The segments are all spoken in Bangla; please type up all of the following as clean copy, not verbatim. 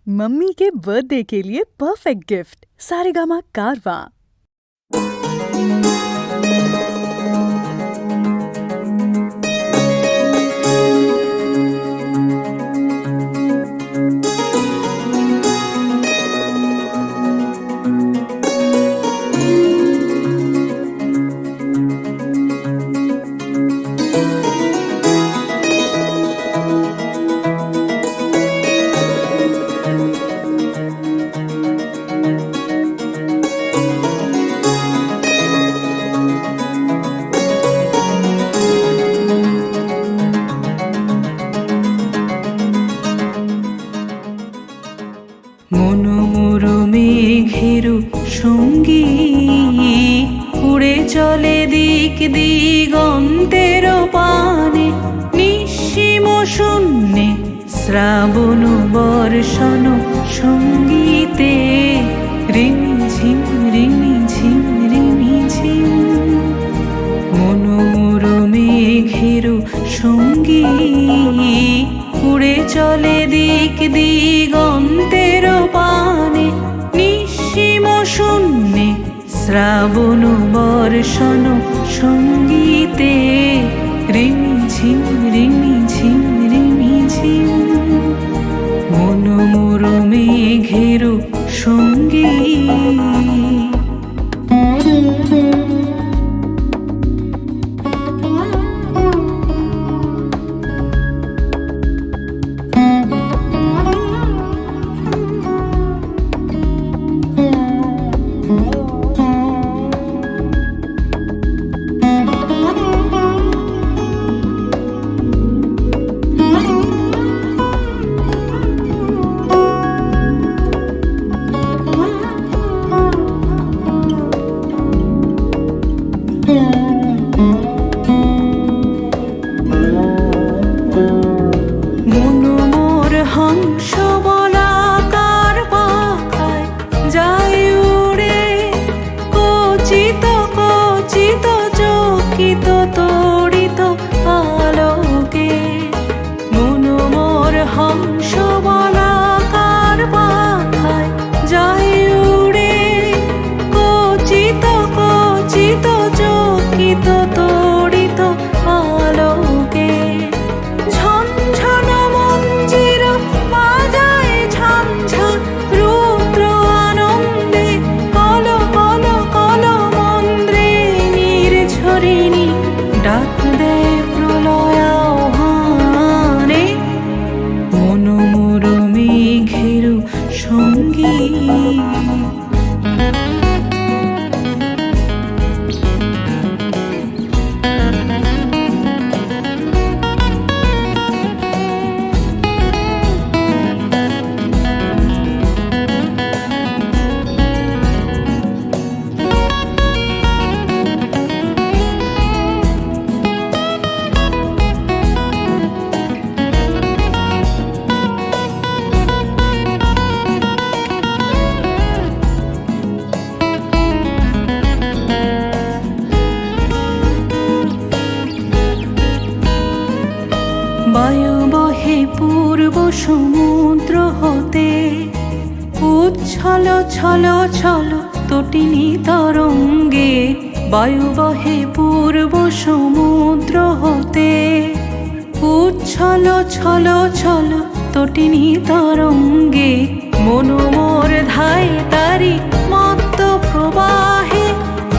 मम्मी के बर्थडे के लिए परफेक्ट गिफ्ट सारेगामा कारवां। মনোমোর মেঘেরু সঙ্গী উড়ে চলে দিক দিগন্তের পানে, নিঃসীম শূন্যে শ্রাবণ বর্ষণ সঙ্গীতে রিমিঝিম রিমিঝিম রিমিঝিম। মনোমোর মেঘেরু সঙ্গী উড়ে চলে দিক দিগন্তের পানে, নিঃসীম শূন্যে শ্রাবণ বর্ষণ সঙ্গীতে রিমিঝিম রিমিঝিম রিমিঝিম। মনোমোর মেঘেরু সঙ্গী। মনোমোর হংস বলাকার পাখায় যায় উড়ে, কচিত কচিত চকিত তড়িত আলোকে। মনোমোর হংস বলাকার পাখায় যায় উড়ে, কচিত কচিত চকিত তড়িত আলোকে। ঝনঝন মঞ্জির বাজায় ঝনঝন রুদ্র আনন্দে, কল কল কল মন্দ্রে নির্ঝরিণী ডাক দেয় প্রলয় আহ্বানে। মনোমোর মেঘেরু সঙ্গী। বায়ু বহে পূর্ব সমুদ্র হতে, উচ্ছল ছল ছল তটিনী তরঙ্গে। বায়ু বহে পূর্ব সমুদ্র হতে, উচ্ছল ছল ছল তটিনী তরঙ্গে। মনোমোর ধায় তারি মত্ত প্রবাহে,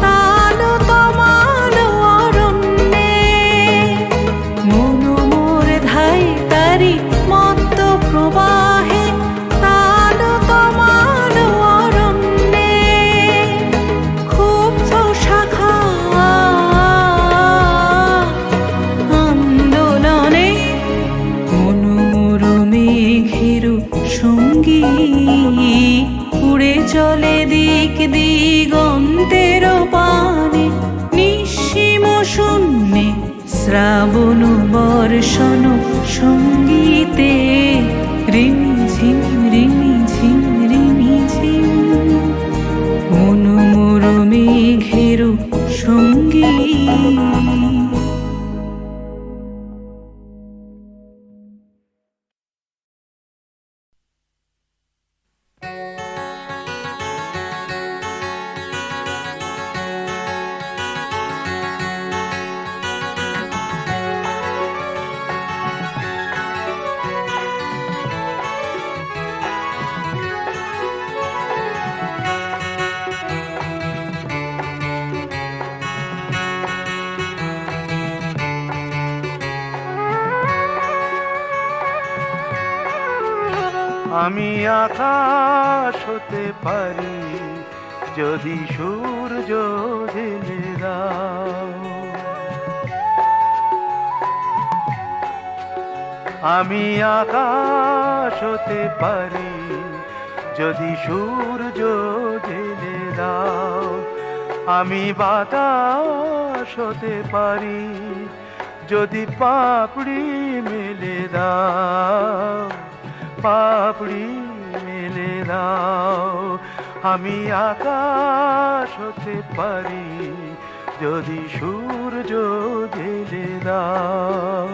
তাল তমাল অরণ্যে। মনোমোর ধায় তারি মত্ত প্রবাহে, তাল তমাল অরণ্যে। ক্ষুব্ধ শাখা আন্দোলনে। মনোমোর মেঘেরু সঙ্গী উড়ে চলে দিক দিগন্তের পানে, নিঃসীম শূন্যে শ্রাবণ বর্ষণ সঙ্গীতে রিমিঝিম রিমিঝিম রিমিঝিম। মনোমোর মেঘেরু সঙ্গী। আমি আকাশ হতে পারি যদি সূর্য ঢেলে দাও। আমি আকাশ হতে পারি যদি সূর্য ঢেলে দাও। আমি বাতাস হতে পারি যদি পাপড়ি মেলে দাও, পাপড়ি মেলে দাও। আমি আকাশ হতে পারি যদি সূর্য ঢেলে দাও।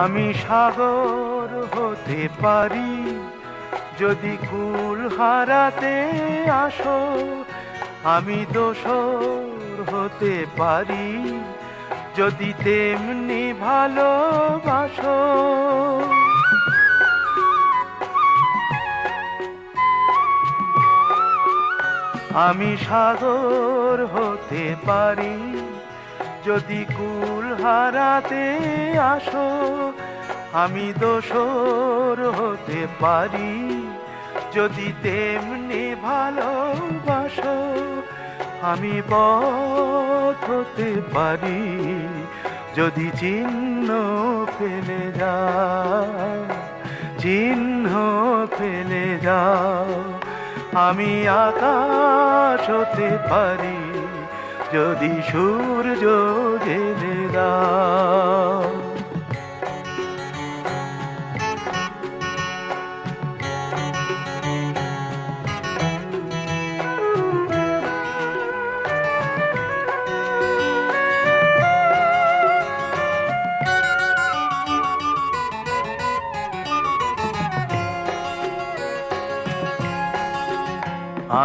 আমি সাগর হতে পারি যদি কুল হারাতে আসো। আমি দোসর হতে পারি যদি তেমনি ভালোবাসো। আমি সাগর হতে পারি যদি কুল হারাতে আসো। আমি দোসর হতে পারি যদি তেমনি ভালোবাসো। আমি পথ হতে পারি যদি চিহ্ন ফেলে যাও, চিহ্ন ফেলে যাও। আমি আকাশ হতে পারি যদি সূর্য ঢেলে দাও।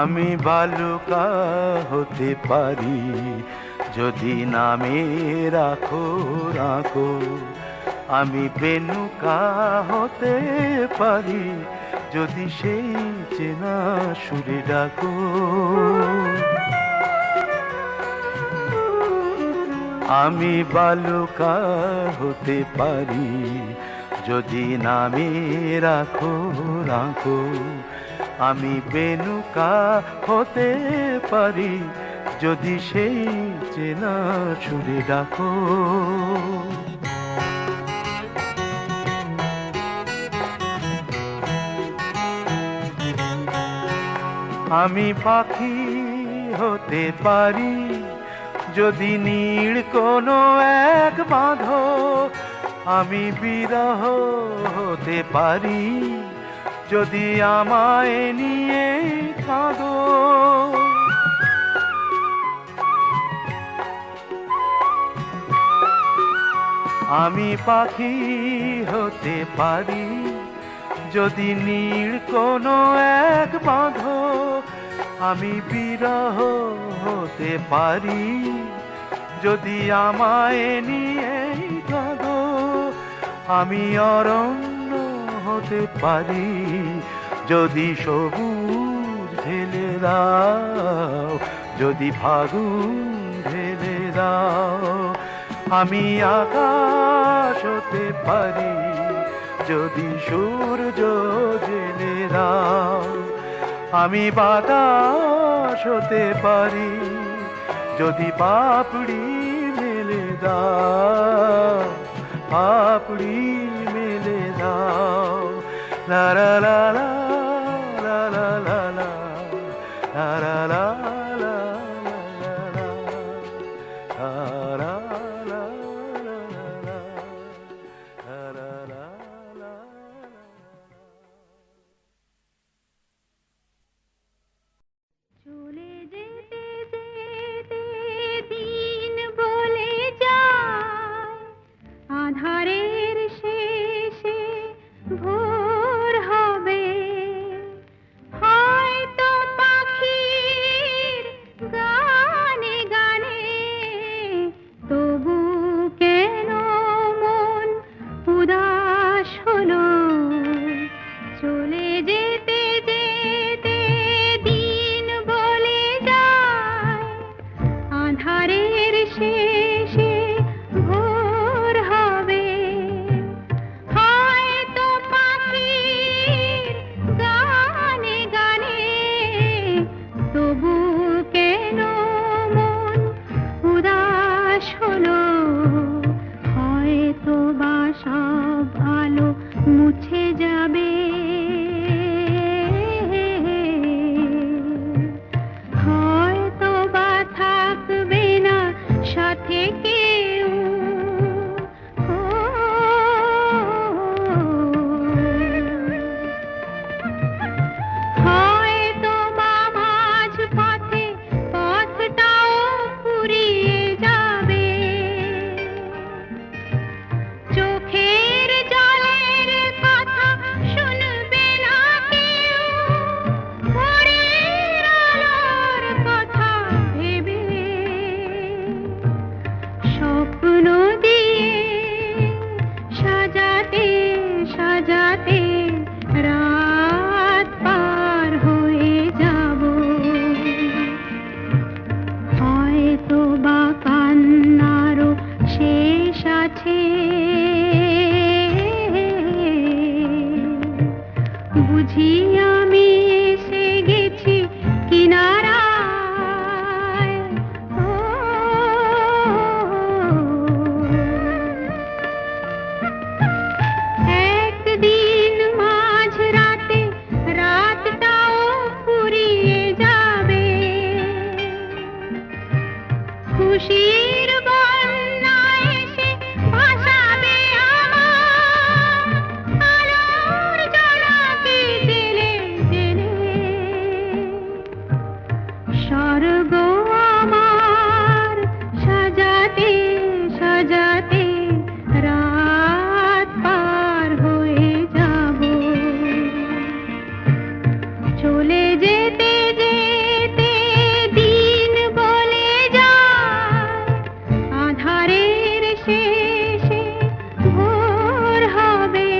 আমি বালুকা হতে পারি যদি নামে রাখো রাখো। আমি বেনুকা হতে পারি যদি সেই চেনা সুরে ডাকো। আমি বালুকা হতে পারি যদি নামে রাখো রাখো। আমি বেনুকা হতে পারি যদি সেই চেনা সুরে ডাকো। আমি পাখি হতে পারি যদি নীড় কোনো এক বাঁধো। আমি বিরহ হতে পারি যদি আমায় নিয়ে কাঁদো। আমি পাখি হতে পারি যদি নীড় কোনো এক বাঁধো। আমি বিরহ হতে পারি যদি আমায় নিয়ে কাঁদো। আমি অরণ্য হতে পারি যদি সবুজ ঢেলে দাও, যদি ফাগুন ঢেলে দাও। আমি আকাশ হতে পারি যদি সূর্য ঢেলে দাও। আমি বাতাস হতে পারি যদি পাপড়ি মেলে দাও, পাপড়ি মেলে দাও। লা লা লা লা লা লা লা লা লা লা লা লা লা লা লা লা। চলে যেতে যেতে দিন বলে যায় আধারের শেষে সাজাতে রাত পার হয়ে যাব হয়তো বা কান্নারও শেষ আছে বুঝি আমি এসে গেছি কিনারায় ও একদিন মাঝরাতে রাতটাও ফুরিয়ে যাবে খুশির বন্যা এসে ভাসাবে আমার আলোর জোনাকি জেলে জেলে স্বর্গ আমার সাজাতে সাজাতে রাত পার হয়ে যাব চলে যেতে যেতে দিন বলে যায় আধারের শেষে ভোর হবে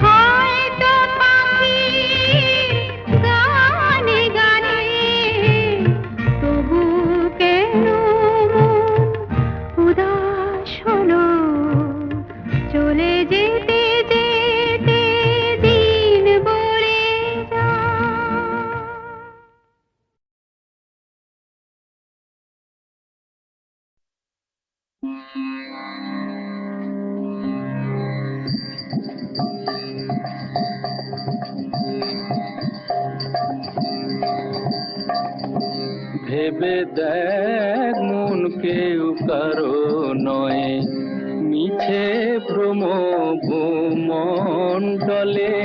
হয়তো পাখির গানে গানে তবু কেন মন উদাস হলো চলে যেতে যেতে দিন বলে যায় ভেবে দেখ মন কেউ কারো নয় মিছে ভ্রম ভূমণ্ডলে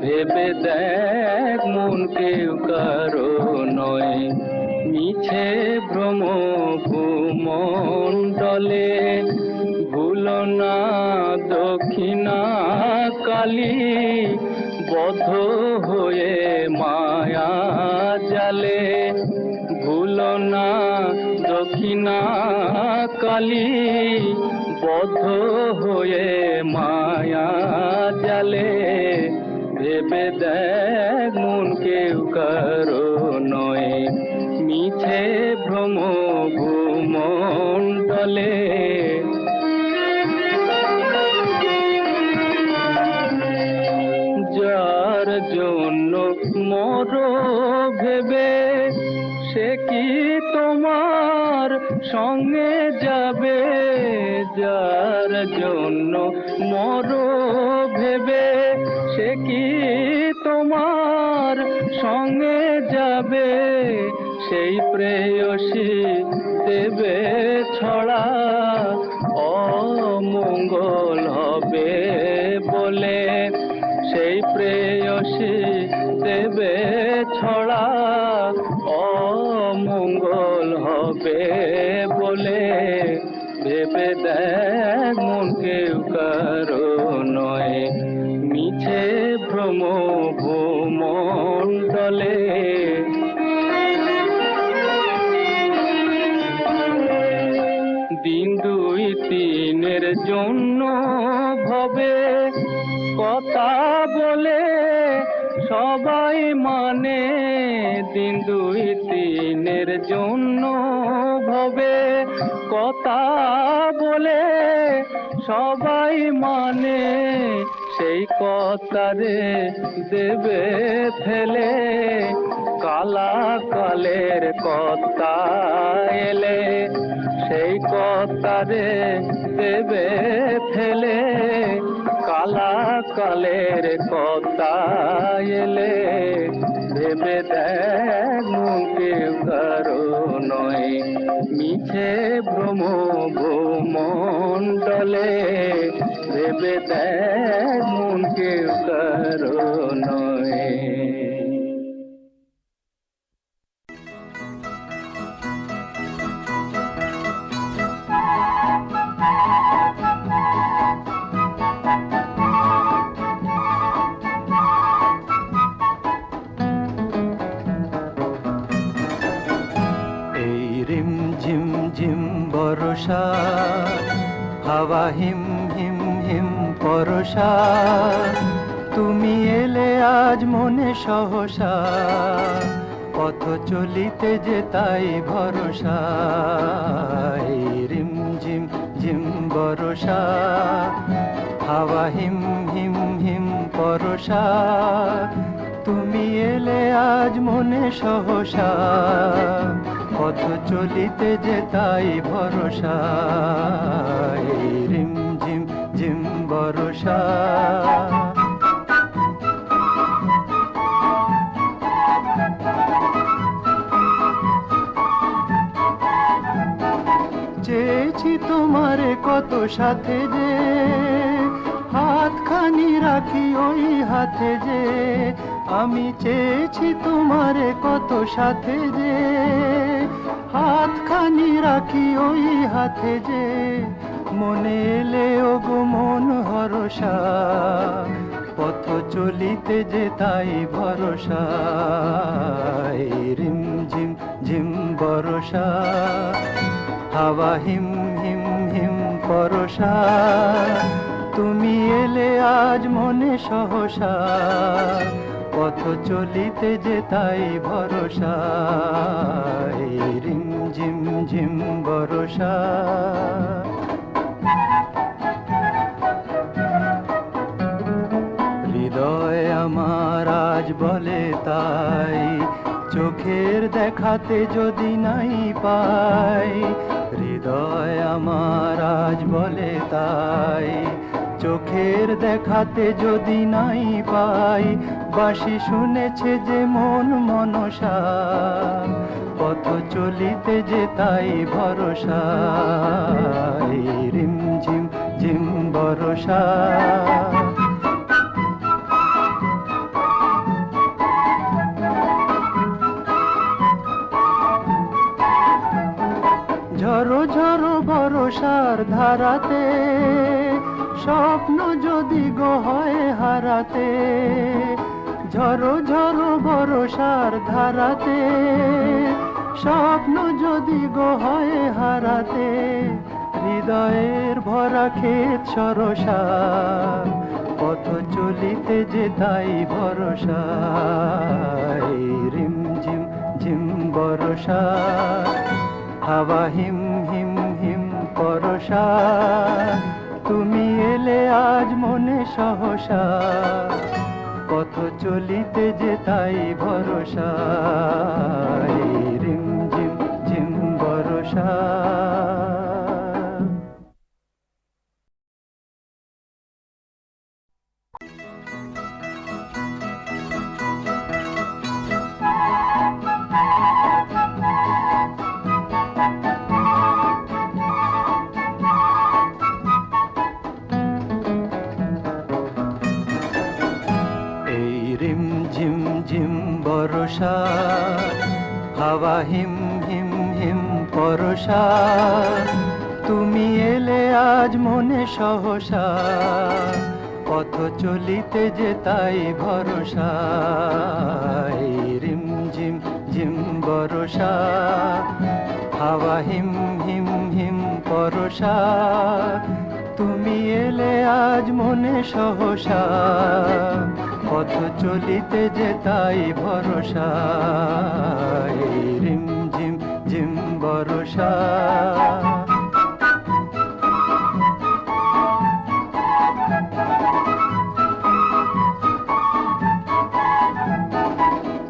ভেবে দেখ মন কেউ কারো নয় মিছে ভ্রম ভূমণ্ডলে ভুলো না দক্ষিণা কালী বদ্ধ হয়ে মায়া জালে ভুলো না দক্ষিণা কালী বদ্ধ হয়ে মায়া জালে ভেবে দেখ মন কেউ কারো নয় মিছে ভ্রম ভূমণ্ডলে যার জন্য মরো ভেবে সে কি তোমার সঙ্গে যাবে যার জন্য মরো ভেবে সে কি তোমার সঙ্গে যাবে সেই প্রেয়সী দেবে ছড়া অমঙ্গল হবে বলে সেই প্রেয়সী দেবে ছড়া অমঙ্গল হবে বলে ভেবে দেখ মন কেউ কারো নয় মিছে ভ্রম ভূমণ্ডলে দিন দুই তিনের জন্য ভবে কথা বলে সবাই মানে দিন দুই তিনের জন্য ভবে কথা বলে সবাই মানে সেই কথারে দেবে ফেলে কালা কালের কথা এলে সেই কথারে দেবে ফেলে কালা কালের কথা এলে ভেবে দেখ মন কেউ কারো নয় মিছে ভ্রম ভূমণ্ডলে ভেবে দেখ মন কেউ কারো নয় বর্ষা হাওয়া হিম হিম হিম পরশ ভরসা, তুমি এলে আজ মনে সহসা, পথ চলিতে যে তাই ভরসা। এই রিম ঝিম ঝিম বরষা, হাওয়া হিম হিম হিম পরশা, তুমি এলে আজ মনে সহসা, পথ চলিতে যে তাই ভরসা। এই রিম ঝিম ঝিম বরষা। চেয়েছি তোমারে কত সাথে যে, হাতখানি রাখি ওই হাতে যে, আমি চেয়েছি তোমারে কত সাথে যে, হাতখানি রাখি ওই হাতে যে, মনে এলে ওগো মন হরসা, পথ চলিতে যে তাই ভরসা। এই রিম ঝিম ঝিম বরষা, হাওয়া হিম হিম হিম পরশা, তুমি এলে আজ মনে সহসা, পথ চলিতে যে তাই ভরসা। এই রিম ঝিম ঝিম বরষা। হৃদয় আমার আজ বলে তাই, চোখের দেখাতে যদি নাই পাই। হৃদয় আমার আজ বলে তাই, চোখের দেখাতে যদি নাই পাই। বাঁশি শুনেছে যে মন মনসা, পথ চলিতে যে তাই ভরসা। এই রিম ঝিম ঝিম বরষা। ঝরো ঝরো বরষার ধারাতে, স্বপ্ন যদি গো হয় হারাতে। ঝরো ঝরো বরষার ধারাতে, স্বপ্ন যদি গো হয় হারাতে। হৃদয়ের ভরা ক্ষেত সরসা, পথ চলিতে যে তাই ভরসা। এই রিম ঝিম ঝিম বরষা, হাওয়া হিম হিম হিম পরশা, তুমি এলে আজ মনে সহসা, পথ চলিতে যে তাই ভরসা। এই রিম ঝিম ঝিম বরষা। রিম ঝিম ঝিম বরষা, হাওয়া হিম হিম হিম পরশা, তুমি এলে আজ মনে সহসা, পথ চলিতে যে তাই ভরসা। এই রিম ঝিম ঝিম বরষা, হাওয়া হিম হিম হিম পরশা, তুমি এলে আজ মনে সহসা, পথ চলিতে যে তাই ভরসা। এই রিম ঝিম ঝিম বরষা।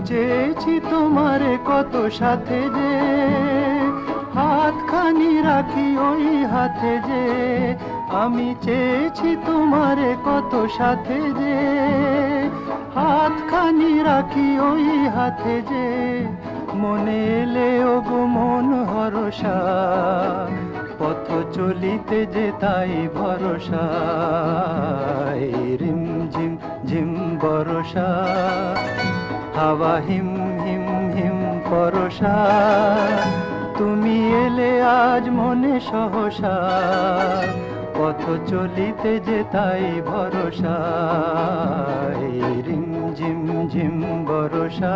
চেয়েছি তোমারে কত সাথে যে, হাতখানি রাখি ওই হাতে যে, আমি চেয়েছি তোমারে কত সাথে যে, হাতখানি রাখি ওই হাতে যে, মনে এলে ওগো মন হরসা, পথ চলিতে যে তাই ভরসা। এই রিম ঝিম ঝিম বরষা, হাওয়া হিম হিম হিম পরশা, তুমি এলে আজ মনে সহসা, পথ চলিতে যে তাই ভরসা। এই রিম ঝিম ঝিম বরষা।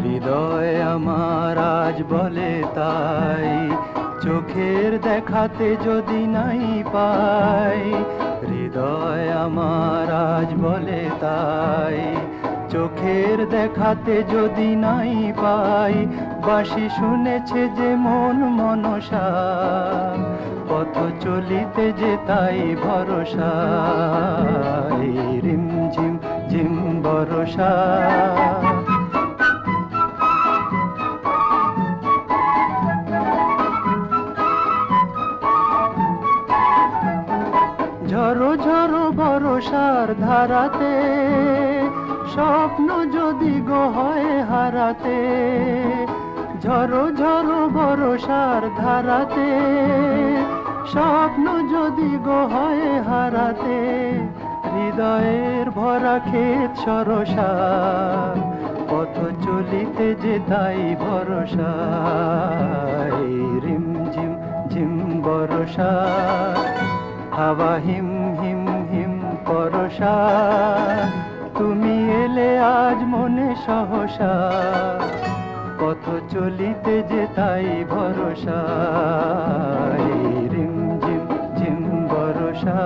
হৃদয় আমার আজ বলে তাই, চোখ দেখাতে যদি নাই পাই, হৃদয় আমার আজ বলে তাই। চোখের দেখাতে যদি নাই পাই, বাঁশি শুনেছে যে মন মনসা, পথ চলিতে যে তাই ভরসা। এই রিমঝিম ঝিম বরষা, ঝরো ঝরো বরষার ধারাতে, স্বপ্ন যদি গো হয় হারাতে। ঝরো ঝরো বরষার ধারাতে, স্বপ্ন যদি গো হয় হারাতে। হৃদয়ের ভরা ক্ষেত সরসা, পথ চলিতে যে তাই ভরসা। এই রিমঝিম ঝিম বরষা, হাওয়া হিম হিম হিম পরশা। তুমি এলে আজ মনে সহসা, পথ চলিতে যে তাই ভরসা। এই রিমঝিম ঝিম বরষা।